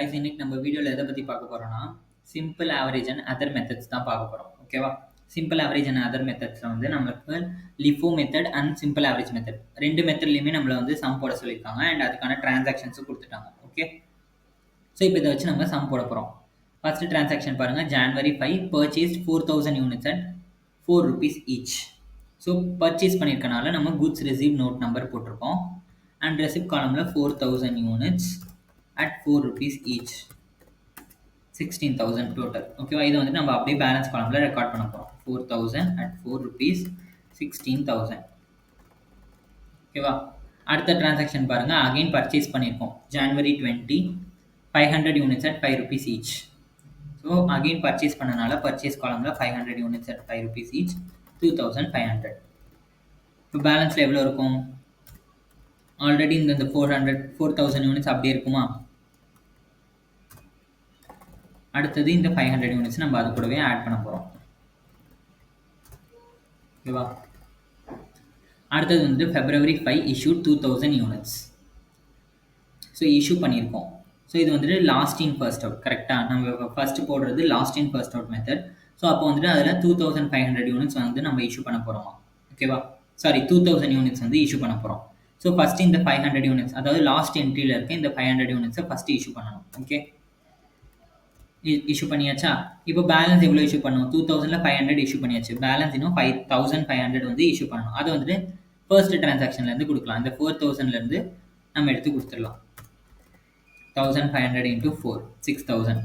guys, இன்னைக்கு நம்ம வீடியோல எதை பத்தி பார்க்க போறோம்னா simple average and other methods தான் பார்க்க போறோம். ஓகேவா? சிம்பிள் ஆவரேஜ் அண்ட் அதர் மெத்தட்ஸ்ல வந்து நமக்கு LIFO method and simple average method ரெண்டு மெத்தட்லயுமே நம்மள வந்து சம் போட சொல்லியிருக்காங்க அண்ட் அதுக்கான டிரான்சாக்ஷன்ஸும் கொடுத்துட்டாங்க. ஓகே, ஸோ இப்போ இதை வச்சு நம்ம சம் போட போறோம். ஃபர்ஸ்ட் டிரான்சாக்ஷன் பாருங்க, January 5 purchased 4000 units at 4 rupees each. So purchase பண்ணியிருக்கனால நம்ம குட்ஸ் ரிசீவ் நோட் நம்பர் போட்டிருக்கோம் அண்ட் ரெசிப்ட் காலம்ல 4000 units at 4 rupees each, 16,000 total. ஓகேவா? இது வந்து நம்ம அப்படியே பேலன்ஸ் காலம்ல ரெக்கார்ட் பண்ண போறோம். 4000 at 4 rupees 16,000. ஓகேவா? அடுத்த டிரான்சாக்ஷன் பாருங்க, அகைன் பர்ச்சேஸ் பண்ணியிருக்கோம் January 20 500 units at 5 rupees each. So again purchase பண்ணனால purchase காலம்ல 500 units at 5 rupees each, 2500. இப்போ பேலன்ஸ்ல எவ்வளோ இருக்கும்? ஆல்ரெடி இந்த 4000 யூனிட்ஸ் அப்படியே இருக்குமா? அடுத்தது இந்த 500 யூனிட்ஸ் நம்ம அது கூடவே ஆட் பண்ண போறோம். ஓகேவா? அடுத்தது வந்து February 5 issued 2000 units. So issue பண்ணியிருக்கோம். ஸோ இது வந்துட்டு லாஸ்ட் இன் ஃபர்ஸ்ட் அவுட். கரெக்டாக நம்ம ஃபர்ஸ்ட் போடுறது last in first out method. So அப்போ வந்துட்டு அதில் 2500 யூனிட்ஸ் வந்து நம்ம இஷ்யூ பண்ண போகிறோமா? ஓகேவா? சாரி, 2000 யூனிட்ஸ் வந்து இஷ்யூ பண்ண போகிறோம். ஸோ ஃபர்ஸ்ட் இந்த 500 யூனிட்ஸ், அதாவது லாஸ்ட் என்ட்ரியில் இருக்க இந்த 500 யூனிட்ஸை ஃபர்ஸ்ட் இஷ்யூ பண்ணணும். ஓகே, இஷ்யூ பண்ணியாச்சா? இப்போ பேலன்ஸ் எவ்வளோ இஷ்யூ பண்ணணும்? 2000ல 500 இஷ்யூ பண்ணியாச்சு. பேலன்ஸ் இன்னும் 5500 வந்து இஷ்யூ பண்ணணும். அது வந்துட்டு ஃபர்ஸ்ட் டிரான்சாக்ஷன்லேருந்து கொடுக்கலாம். இந்த 4000லேருந்து நம்ம எடுத்து கொடுத்துடலாம். 1500 into 4, 6000.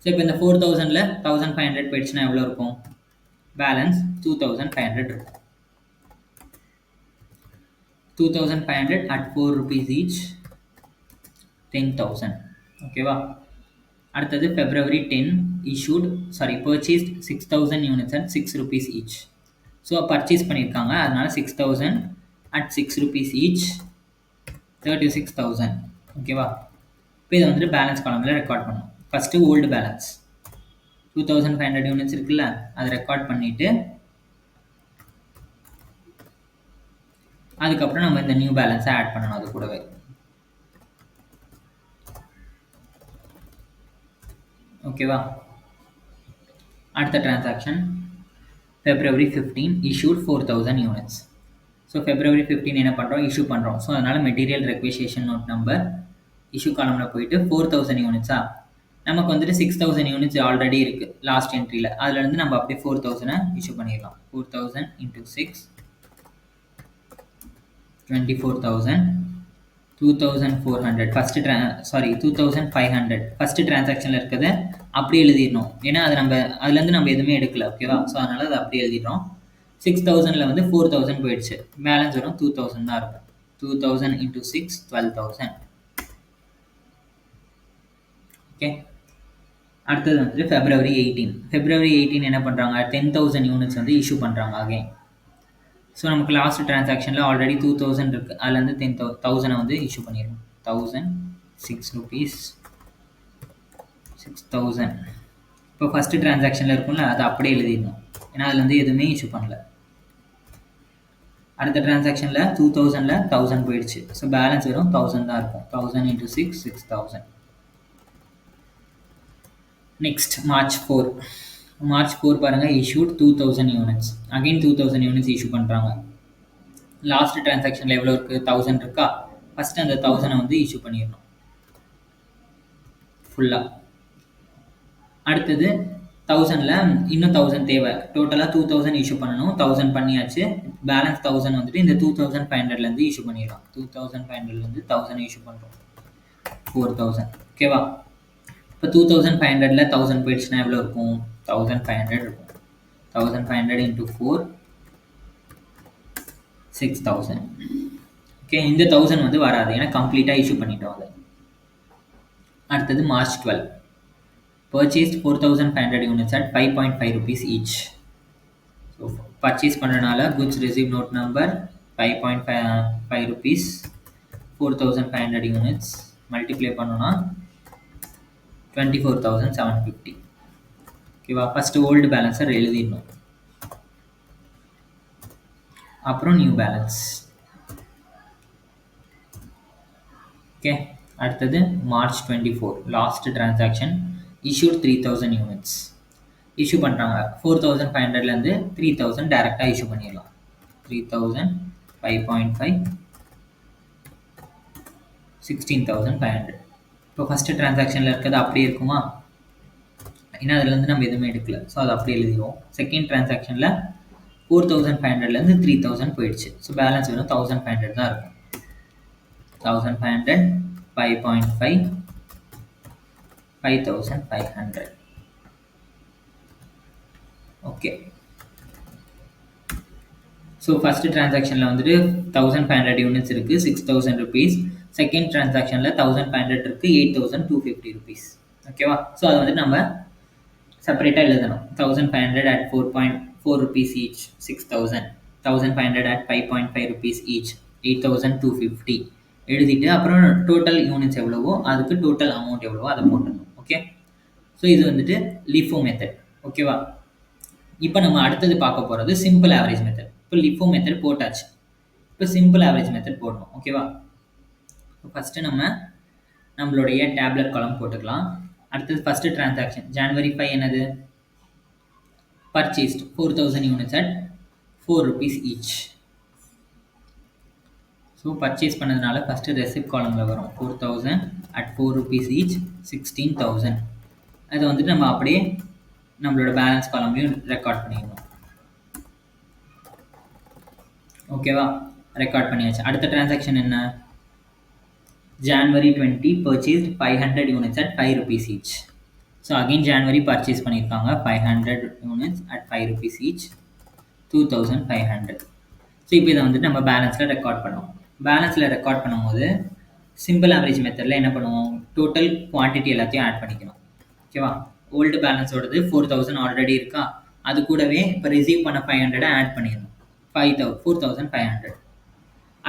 ஸோ இப்போ இந்த 4000ல 1500 போயிடுச்சுன்னா எவ்வளோ இருக்கும்? பேலன்ஸ் 2500 இருக்கும். 2500 at 4 rupees each, 10,000. ஓகேவா? அடுத்தது February 10 purchased 6000 units at 6 rupees each. So purchase பண்ணியிருக்காங்க, அதனால 6000 at 6 rupees each, 36,000. ஓகேவா? இப்போ இதை வந்துட்டு பேலன்ஸ் காலமில் ரெக்கார்ட் பண்ணணும். ஃபஸ்ட்டு ஓல்டு பேலன்ஸ் 2500 யூனிட்ஸ் இருக்குல்ல, அதை ரெக்கார்ட் பண்ணிவிட்டு அதுக்கப்புறம் நம்ம இந்த நியூ பேலன்ஸை ஆட் பண்ணணும் அது கூடவே. ஓகேவா? அடுத்த transaction February 15 issued 4000 units. So February 15 என்ன பண்ணுறோம்? இஷ்யூ பண்ணுறோம். ஸோ அதனால் மெட்டீரியல் ரெக்விசிஷன் நோட் நம்பர் இஷ்யூ காலமில் போயிட்டு 4000 யூனிட்ஸா, நமக்கு வந்துட்டு 6000 யூனிட்ஸ் ஆல்ரெடி இருக்குது லாஸ்ட் என்ட்ரியில். அதுலேருந்து நம்ம அப்படியே 4000 இஷ்யூ பண்ணிடலாம். 4000 into 6, 24,000, 2400. ஃபஸ்ட்டு 2500 ஃபஸ்ட்டு டிரான்சாக்ஷனில் இருக்கிறத அப்படியே எழுதிடணும். ஏன்னா அது நம்ம அதுலேருந்து நம்ம எதுவுமே எடுக்கல. ஓகேவா? ஸோ அதனால் அதை அப்படியே எழுதிடுறோம். 6000ல் வந்து 4000 போயிடுச்சு. பேலன்ஸ் வரும் 2000 தான் இருக்கும். 2000 into 6, 12,000. ஓகே, அடுத்தது வந்து February 18 என்ன பண்ணுறாங்க? 10,000 யூனிட்ஸ் வந்து இஷ்யூ பண்ணுறாங்க அகைன். ஸோ நமக்கு லாஸ்ட் டிரான்சாக்ஷனில் ஆல்ரெடி 2000 இருக்குது, அதுலேருந்து 10,000 வந்து இஷ்யூ பண்ணிடணும். 1000, 6 rupees, 6000. இப்போ ஃபஸ்ட்டு டிரான்சாக்ஷனில் இருக்கும்ல, அதை அப்படியே எழுதிடணும். ஏன்னா அதுலேருந்து எதுவுமே இஷ்யூ பண்ணல. அடுத்த டிரான்சாக்ஷனில் 2000ல் 1000 போயிடுச்சு. ஸோ பேலன்ஸ் வெறும் 1000 தான் இருக்கும். 1000 into 6, 6000. நெக்ஸ்ட் March 4 பாருங்க, issued 2000 units. Again 2000 units issue பண்ணுறாங்க. லாஸ்ட் டிரான்சாக்ஷனில் எவ்வளோ இருக்குது? 1000 இருக்கா? ஃபஸ்ட்டு அந்த 1000 வந்து இஷ்யூ பண்ணிடணும் ஃபுல்லாக. அடுத்தது 1000ல் இன்னும் 1000 தேவை. டோட்டலாக 2000 இஷ்யூ பண்ணணும். 1000 பண்ணியாச்சு. பேலன்ஸ் 1000 வந்துட்டு இந்த 2500லேருந்து இஷ்யூ பண்ணிடலாம். 2500லேருந்து 1000 இஷ்யூ பண்ணுறோம். 4000. ஓகேவா? இப்போ 2500ல் 1000 போயிடுச்சுன்னா எவ்வளோ இருக்கும்? 1500 இருக்கும். 1500 into 4, 6000. ஓகே, இந்த 1000 வந்து வராது, ஏன்னா கம்ப்ளீட்டாக இஷ்யூ பண்ணிட்டோம் அதை. அடுத்தது March 12 purchased 4500 units at 5.5 rupees each. So purchase பண்ணுறதுனால goods receive note number 5.5 rupees, 4500 units multiply பண்ணோன்னா 24,750. ஓகேவா? ஃபஸ்ட்டு ஓல்டு பேலன்ஸை எழுதிடணும், அப்புறம் நியூ பேலன்ஸ். ஓகே, அடுத்தது March 24 last transaction issued 3000 units issue பண்ணுறாங்க. 4500லேருந்து 3000 டேரெக்டாக இஷ்யூ பண்ணிடலாம். 3000 5.5 16,500. இப்போ ஃபஸ்ட்டு டிரான்சாக்ஷனில் இருக்கிறது அப்படியே இருக்குமா? ஏன்னா அதுலேருந்து நம்ம எதுவுமே எடுக்கல, ஸோ அது அப்படியே எழுதிடுவோம். செகண்ட் டிரான்சாக்ஷனில் 4500லேருந்து 3000 போயிடுச்சு. ஸோ பேலன்ஸ் வெறும் 1500 தான் இருக்கும். 1500 5.5 5500. ஓகே. ஸோ ஃபஸ்ட்டு டிரான்சாக்ஷனில் வந்துட்டு 1500 யூனிட்ஸ் இருக்குது, 6000 ருபீஸ். செகண்ட் டிரான்சாக்ஷனில் 1500 இருக்குது, 8250 ருபீஸ். ஓகேவா? ஸோ அதை வந்துட்டு நம்ம செப்பரேட்டாக எழுதணும். 1500 at 4.4 rupees each 6000, 1500 at 5.5 rupees each 8250 எழுதிட்டு அப்புறம் டோட்டல் யூனிட்ஸ் எவ்வளவோ அதுக்கு டோட்டல் அமௌண்ட் எவ்வளவோ அதை போட்டுடணும். ஓகே. ஸோ இது வந்துட்டு லிஃபோ மெத்தட். ஓகேவா? இப்போ நம்ம அடுத்தது பார்க்க போகிறது சிம்பிள் ஆவரேஜ் மெத்தட். இப்போ லிஃபோ மெத்தட் போட்டாச்சு, இப்போ சிம்பிள் ஆவரேஜ் மெத்தட் போடணும். ஓகேவா? ஃபஸ்ட்டு நம்மளுடைய டேப்லெட் காலம் போட்டுக்கலாம். அடுத்தது ஃபஸ்ட்டு டிரான்சாக்ஷன் ஜனவரி 5 என்னது? Purchased 4000 units at 4 rupees each. So purchase பண்ணதுனால ஃபஸ்ட்டு ரெசிப்ட் காலமில் வரும் 4000 at 4 rupees each 16,000. அதை வந்துட்டு நம்ம அப்படியே நம்மளோட பேலன்ஸ் காலம்லையும் ரெக்கார்ட் பண்ணிடணும். ஓகேவா? ரெக்கார்ட் பண்ணியாச்சு. அடுத்த டிரான்சாக்ஷன் என்ன? January 20 purchased 500 units at 5 rupees each. So again January purchase பண்ணியிருக்காங்க 500 units at 5 rupees each 2500. So இப்போ இதை வந்துட்டு நம்ம பேலன்ஸில் ரெக்கார்ட் பண்ணுவோம். பேலன்ஸில் ரெக்கார்ட் பண்ணும்போது சிம்பிள் ஆவரேஜ் மெத்தடில் என்ன பண்ணுவோம்? டோட்டல் குவான்டிட்டி எல்லாத்தையும் ஆட் பண்ணிக்கணும். ஓகேவா? ஓல்டு பேலன்ஸோடது 4000 ஆல்ரெடி இருக்கா, அது கூடவே இப்போ ரிசீவ் பண்ண 500 ஆட் பண்ணிடணும். 4500.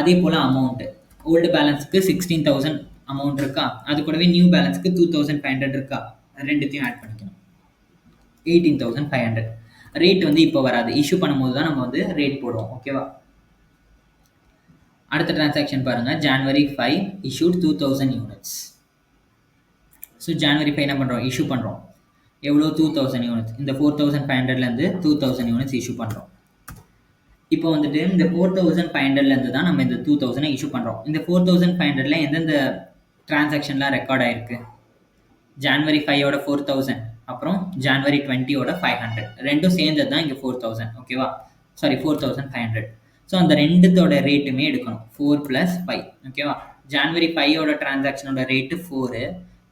அதே போல் அமௌண்ட்டு ஓல்டு பேலன்ஸுக்கு 16,000 அமௌண்ட் இருக்கா, அது கூடவே நியூ பேலன்ஸுக்கு 2500 இருக்கா, ரெண்டுத்தையும் ஆட் பண்ணிக்கணும். 18,500. ரேட் வந்து இப்போ வராது, இஷ்யூ பண்ணும்போது தான் நம்ம வந்து ரேட் போடுவோம். ஓகேவா? அடுத்த டிரான்சாக்ஷன் பாருங்கள். January 5 issued 2000 units. So January 5 என்ன பண்ணுறோம்? இஷ்யூ பண்ணுறோம். எவ்வளோ? 2000 யூனிட்ஸ். இந்த 4500லேருந்து 2000 யூனிட்ஸ் இஷ்யூ பண்ணுறோம். இப்போ வந்துட்டு இந்த 4500லேருந்து தான் நம்ம இந்த 2000 இஷ்யூ பண்ணுறோம். இந்த 4500ல் எந்தெந்த டிரான்சாக்ஷன்லாம் ரெக்கார்ட் ஆகிருக்கு? January 5ஓட 4000, அப்புறம் January 20ஓட 500, ரெண்டும் சேர்ந்தது தான் இங்கே 4000. ஓகேவா? சாரி 4500. ஸோ அந்த ரெண்டுத்தோட ரேட்டுமே எடுக்கணும். 4 + 5. ஓகேவா? January 5ஓட டிரான்சாக்ஷனோட ரேட்டு 4,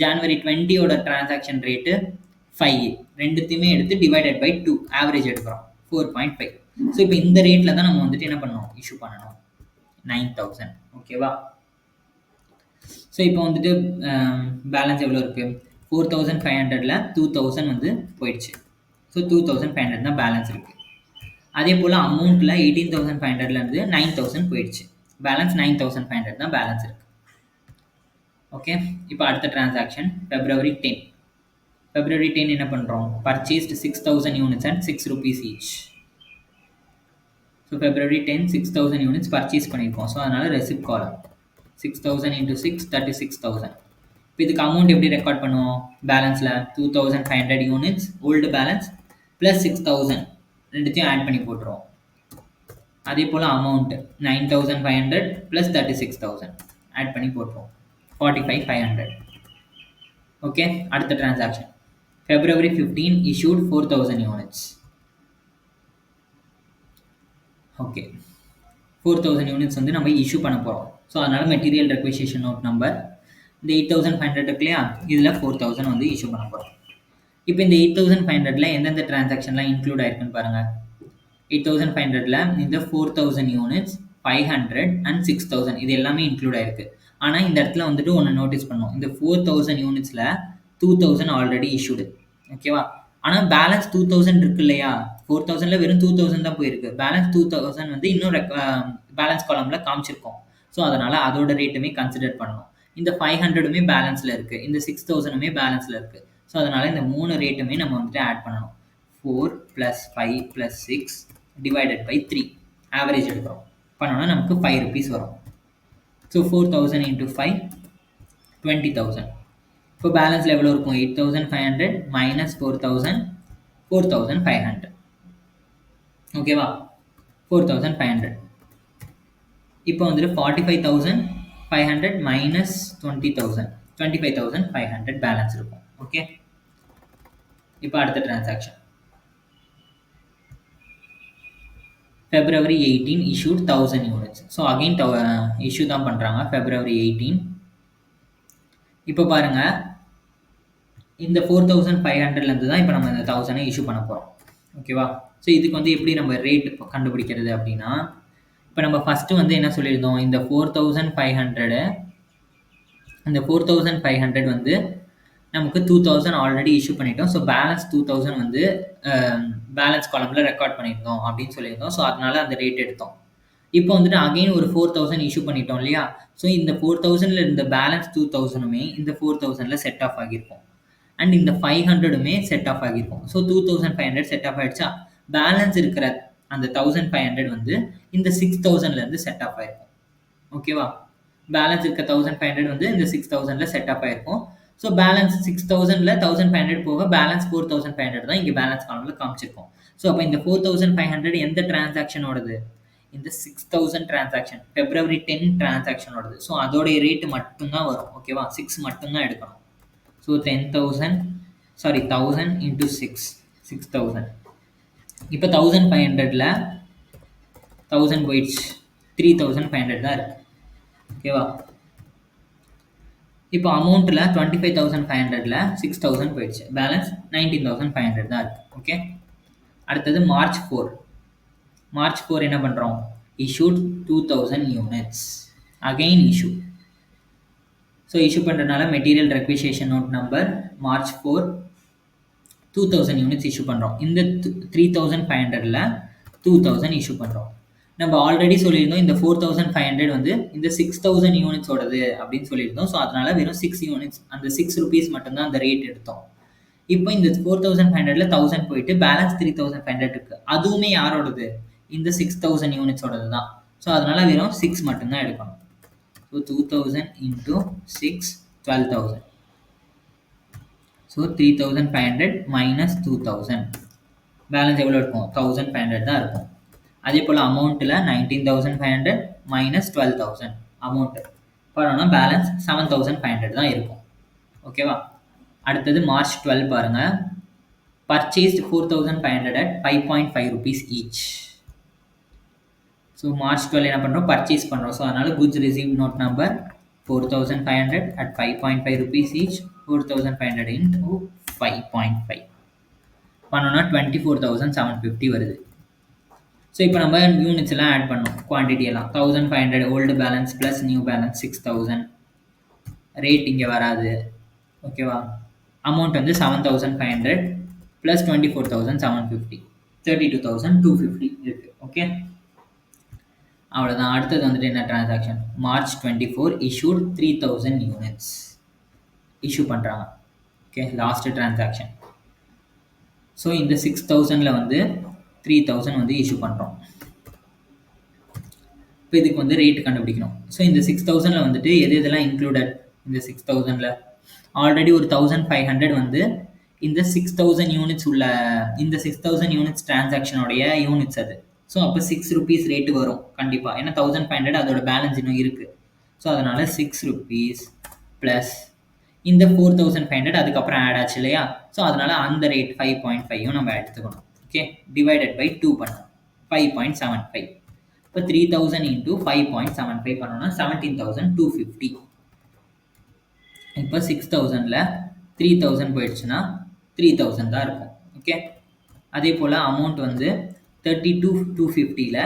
January 20ஓட டிரான்சாக்ஷன் ரேட்டு 5. ரெண்டுத்தையுமே எடுத்து டிவைடட் பை 2 ஆவரேஜ் எடுக்கிறோம் 4.5. ஸோ இப்போ இந்த ரேட்டில் தான் நம்ம வந்துட்டு என்ன பண்ணணும்? இஷ்யூ பண்ணணும் 9000. ஓகேவா? ஸோ இப்போ வந்துட்டு பேலன்ஸ் எவ்வளோ இருக்குது? 4500ல் 2000 வந்து போயிடுச்சு. ஸோ 2500 தான் பேலன்ஸ் இருக்குது. அதே போல் அமௌண்ட்டில் 18,500லேருந்து 9000 போயிடுச்சு. பேலன்ஸ் 9500 தான் பேலன்ஸ் இருக்குது. ஓகே. இப்போ அடுத்த டிரான்சாக்ஷன் February 10. February 10 என்ன பண்ணுறோம்? Purchased 6000 units at 6 rupees each. So February 10 6000 units purchase பண்ணியிருக்கோம். ஸோ அதனால் ரெசிப்ட் காலம் 6000 × 6 36,000. இப்போ இதுக்கு அமௌண்ட் எப்படி ரெக்கார்ட் பண்ணுவோம்? பேலன்ஸில் 2500 யூனிட்ஸ் ஓல்டு பேலன்ஸ் ப்ளஸ் 6000 ரெண்டுத்தையும் ஆட் பண்ணி போட்டுருவோம். அதே போல் அமௌண்ட்டு 9500 + 36,000 ஆட் பண்ணி போட்டுருவோம். 45,500. ஓகே. அடுத்த transaction February 15 issued 4000 units. Okay. 4000 units வந்து நம்ம இஷ்யூ பண்ண போகிறோம். ஸோ அதனால் மெட்டீரியல் ரெக்விசிஷன் நோட் நம்பர் இந்த 8500 இருக்கு இல்லையா, இதில் 4000 வந்து இஷ்யூ பண்ண போகிறோம். இப்போ இந்த 8500ல் எந்தெந்த டிரான்சாக்ஷன்லாம் இன்க்ளூட் ஆயிருக்குன்னு பாருங்கள். 8500ல் இந்த 4000 யூனிட்ஸ் 500 அண்ட் 6000 இது எல்லாமே இன்க்ளூட் ஆயிருக்கு. ஆனால் இந்த இடத்துல வந்துட்டு ஒன்று நோட்டீஸ் பண்ணோம். இந்த 4000 யூனிட்ஸில் 2000 ஆல்ரெடி இஷ்யூடு. ஓகேவா? ஆனால் பேலன்ஸ் 2000 இருக்கு இல்லையா, 4000ல் வெறும் 2000 தான் போயிருக்கு. பேலன்ஸ் 2000 வந்து இன்னும் பேலன்ஸ் காலமில் காமிச்சிருக்கோம். ஸோ அதனால் அதோட ரேட்டுமே கன்சிடர் பண்ணணும். இந்த 500மே பேலன்ஸில் இருக்குது, இந்த 6000மே பேலன்ஸில் இருக்குது. ஸோ அதனால் இந்த 3 ரேட்டுமே நம்ம வந்துட்டு ஆட் பண்ணணும். 4 + 5 + 6 டிவைடட் பை 3 ஆவரேஜ் எடுக்கிறோம். பண்ணோன்னா நமக்கு 5 rupees வரும். ஸோ 4000 × 5 20,000. இப்போ பேலன்ஸில் எவ்வளோ இருக்கும்? 8,500 minus 4,000, 4,500. ஓகேவா? 4,500. இப்போ வந்துட்டு 45,500 minus 20,000, 25,500 பேலன்ஸ் இருக்கும். ஓகே, இப்போ அடுத்த transaction. February 18 issued 1000 units. So again issue தான் பண்ணுறாங்க February 18. இப்போ பாருங்க, இந்த 4,500லேருந்து தான் இப்போ நம்ம இந்த 1000 இஷ்யூ பண்ண போகிறோம். ஓகேவா? ஸோ இதுக்கு வந்து எப்படி நம்ம ரேட் கண்டுபிடிக்கிறது அப்படின்னா, இப்போ நம்ம ஃபஸ்ட்டு வந்து என்ன சொல்லியிருந்தோம், இந்த 4,500 இந்த 4,500 வந்து நமக்கு 2,000 ஆல்ரெடி இஷ்யூ பண்ணிட்டோம். ஸோ பேலன்ஸ் 2,000 வந்து பேலன்ஸ் காலமில் ரெக்கார்ட் பண்ணியிருந்தோம் அப்படின்னு சொல்லியிருந்தோம். ஸோ அதனால அந்த ரேட் எடுத்தோம். இப்போ வந்துட்டு அகெயின் ஒரு 4,000 இஷ்யூ பண்ணிட்டோம் இல்லையா? ஸோ இந்த 4,000ல இருந்த பேலன்ஸ் 2,000மே இந்த 4,000ல செட் ஆஃப் ஆகியிருக்கும். அண்ட் இந்த 500மே செட் ஆஃப் ஆகியிருக்கும். ஸோ 2,500 செட் ஆஃப் ஆகிடுச்சா? பேலன்ஸ் இருக்கிற அந்த 1,500 வந்து இந்த 6,000லேருந்து செட் ஆஃப் ஆகிருக்கும். ஓகேவா? பேலன்ஸ் இருக்க 1,500 வந்து இந்த 6,000ல செட் ஆஃப் ஆகிருக்கும். ஸோ பேலன்ஸ் 6,000ல 1,500 போக பேலன்ஸ் 4,500 தான் இங்கே பேலன்ஸ் காலமில் காமிச்சிருக்கோம். ஸோ அப்போ இந்த 4,500 எந்த டிரான்சாக்ஷனோடது? இந்த 6,000 டிரான்சாக்ஷன், February 10 டிரான்சாக்ஷனோடது. ஸோ அதோடைய ரேட்டு மட்டும்தான் வரும். ஓகேவா? 6 மட்டும்தான் எடுக்கணும். So 1,000 into 6, 6,000. இப்போ 1,500ல 1,000 போயிடுச்சு, 3,500 தான் இருக்கு. ஓகேவா? இப்போ அமௌண்ட்டில் 25,500ல 6,000 போயிடுச்சு, பேலன்ஸ் 19,500 தான் இருக்கு. ஓகே, அடுத்தது March 4. March 4 என்ன பண்ணுறோம்? issued 2,000 units. Again issue. So issue பண்ணுறதுனால material requisition note number March 4 2,000 units issue பண்ணுறோம். இந்த 3,500ல 2,000 இஷ்யூ பண்ணுறோம். நம்ம ஆல்ரெடி சொல்லியிருந்தோம் இந்த 4,500 வந்து இந்த 6,000 யூனிட்ஸோடது அப்படின்னு சொல்லியிருந்தோம். ஸோ அதனால வெறும் 6 யூனிட்ஸ், அந்த 6 rupees மட்டும்தான் அந்த ரேட் எடுத்தோம். இப்போ இந்த 4,500ல 1,000 போயிட்டு பேலன்ஸ் 3,500 இருக்கு. அதுவுமே யாரோடது? இந்த 6,000 யூனிட்ஸோடது தான். ஸோ அதனால வெறும் 6 மட்டும்தான் எடுக்கணும். So 2,000 into 6, 12,000. So 3,500 minus 2,000. Balance எவ்வளோ இருக்கும்? 1,500 தான் இருக்கும். அதே போல் அமௌண்ட்டில் 19,500 minus 12,000 அமௌண்ட்டு பண்ணோன்னா பேலன்ஸ் 7,500 தான் இருக்கும். ஓகேவா? அடுத்தது March 12 பாருங்கள். Purchased 4,500 at 5.5 rupees each. So March 12 என்ன பண்ணுறோம்? பர்ச்சேஸ் பண்ணுறோம். ஸோ அதனால் goods received note number 4,500 at 5.5 rupees each. 4,500 into 5.5 பண்ணோன்னா 24,750 வருது. ஸோ இப்போ நம்ம யூனிட்ஸ் எல்லாம் ஆட் பண்ணோம், குவான்டிட்டி எல்லாம் 1,500 old balance plus new balance 6,000. Rate இங்கே வராது. ஓகேவா? அமௌண்ட் வந்து 7,500 ப்ளஸ் 24,750, 32,250 இருக்குது. ஓகே, அவ்வளோதான். அடுத்தது வந்துட்டு என்ன transaction? March 24 issued 3,000 units issue பண்ணுறாங்க. Okay, last transaction. ஸோ இந்த 6,000ல வந்து 3,000 வந்து இஷ்யூ பண்ணுறோம். இப்போ இதுக்கு வந்து ரேட் கண்டுபிடிக்கணும். ஸோ இந்த 6,000ல வந்துட்டு எதெல்லாம் இன்க்ளூடட்? இந்த 6,000ல ஆல்ரெடி ஒரு 1,500 வந்து இந்த 6,000 யூனிட்ஸ் உள்ள இந்த 6,000 யூனிட்ஸ் டிரான்சாக்ஷனோடைய யூனிட்ஸ் அது. ஸோ அப்போ 6 rupees ரேட்டு வரும் கண்டிப்பாக. ஏன்னா 1,500 அதோட பேலன்ஸ் இன்னும் இருக்குது. ஸோ அதனால் 6 rupees ப்ளஸ் இந்த 4,500 அதுக்கப்புறம் ஆட் ஆச்சு இல்லையா? ஸோ அதனால் அந்த ரேட் 5.5யும் நம்ம எடுத்துக்கணும். ஓகே, டிவைடட் பை 2 பண்ணணும், 5.75. இப்போ 3,000 into 5.75 பண்ணோன்னா 17,250. இப்போ 6,000ல 3,000 போயிடுச்சுன்னா 3,000 தான் இருக்கும். ஓகே, அதே போல் அமௌண்ட் வந்து 32,250ல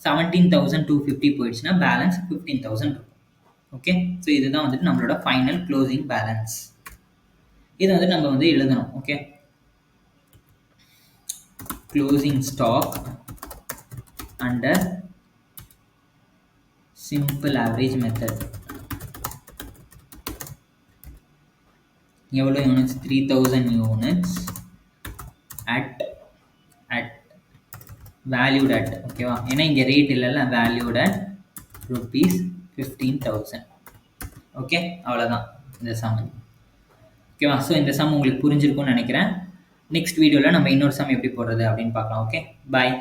17,250 போயிடுச்சுன்னா பேலன்ஸ் 15,000 இருக்கும். ஓகே, ஸோ இதுதான் வந்துட்டு நம்மளோட ஃபைனல் க்ளோசிங் பேலன்ஸ். இதை வந்து நம்ம வந்து எழுதணும். Okay, closing stock under simple average method. எவ்வளோ units? 3,000 units at valued at. ஓகேவா? ஏன்னா இங்கே ரேட் இல்லைல்ல, வேல்யூட் அட் rupees 15,000. ஓகே, அவ்வளோதான். இந்த சம். ஓகேவா? ஸோ இந்த சம் உங்களுக்கு புரிஞ்சிருக்கும்னு நினைக்கிறேன். நெக்ஸ்ட் வீடியோவில் நம்ம இன்னொரு சம் எப்படி போடுறது அப்படின்னு பார்க்கலாம். ஓகே, பாய்.